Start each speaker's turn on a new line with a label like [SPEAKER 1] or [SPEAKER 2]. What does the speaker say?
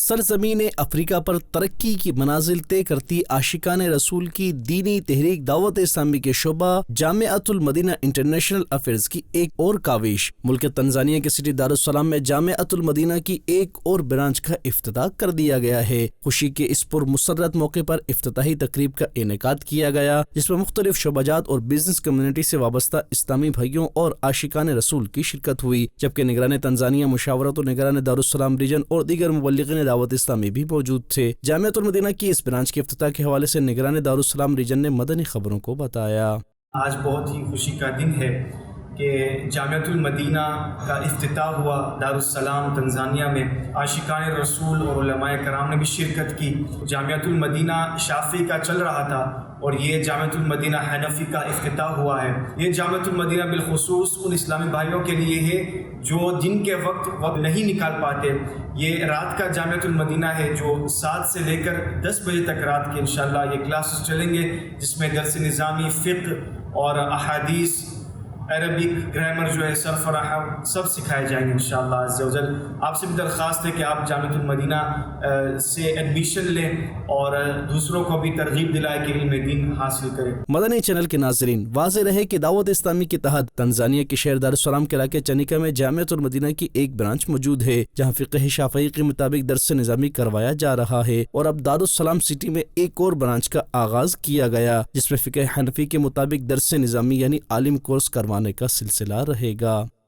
[SPEAKER 1] سرزمین افریقہ پر ترقی کی منازل طے کرتی عاشقان رسول کی دینی تحریک دعوت اسلامی کے شعبہ جامعۃ المدینہ انٹرنیشنل افیئرز کی ایک اور کاوش۔ ملک تنزانیہ کے سٹی دارالسلام میں جامعۃ المدینہ کی ایک اور برانچ کا افتتاح کر دیا گیا ہے۔ خوشی کے اس پر مسرت موقع پر افتتاحی تقریب کا انعقاد کیا گیا، جس میں مختلف شعبہ جات اور بزنس کمیونٹی سے وابستہ اسلامی بھائیوں اور عاشقان رسول کی شرکت ہوئی، جبکہ نگران تنزانیہ مشاورت و نگران دارالسلام ریجن اور دیگر مبلغین دعوت اسلامی بھی موجود تھے۔ جامعۃ المدینہ کی اس برانچ کے افتتاح کے حوالے سے نگران دارالسلام ریجن نے مدنی خبروں کو بتایا۔
[SPEAKER 2] آج بہت ہی خوشی کا دن ہے کہ جامعۃ المدینہ کا افتتاح ہوا دارالسلام تنزانیہ میں۔ عاشقان رسول اور علماء کرام نے بھی شرکت کی۔ جامعۃ المدینہ شافعی کا چل رہا تھا اور یہ جامعۃ المدینہ حنفی کا افتتاح ہوا ہے۔ یہ جامعۃ المدینہ بالخصوص ان اسلامی بھائیوں کے لیے ہے جو دن کے وقت نہیں نکال پاتے۔ یہ رات کا جامعۃ المدینہ ہے جو 7 سے لے کر 10 بجے تک رات کے انشاءاللہ یہ کلاسز چلیں گے، جس میں درس نظامی، فقہ اور احادیث، عربک گرامر جو ہے، صرف و نحو سب سکھائے جائیں گے انشاءاللہ عز و جل۔ آپ سے بھی درخواست ہے کہ آپ جامعۃ المدینہ سے ایڈمیشن لیں اور دوسروں کو بھی ترغیب دلائیں کہ علم دین حاصل کریں۔
[SPEAKER 1] مدنی چینل کے ناظرین، واضح رہے کہ دعوت اسلامی کے تحت تنزانیہ کے شہر دارالسلام کے علاقے چنیکا میں جامعۃ المدینہ کی ایک برانچ موجود ہے، جہاں فقہ شافعی کے مطابق درس نظامی کروایا جا رہا ہے، اور اب دارالسلام سٹی میں ایک اور برانچ کا آغاز کیا گیا، جس میں فقہ حنفی کے مطابق درس نظامی یعنی عالم کورس کروانے کا سلسلہ رہے گا۔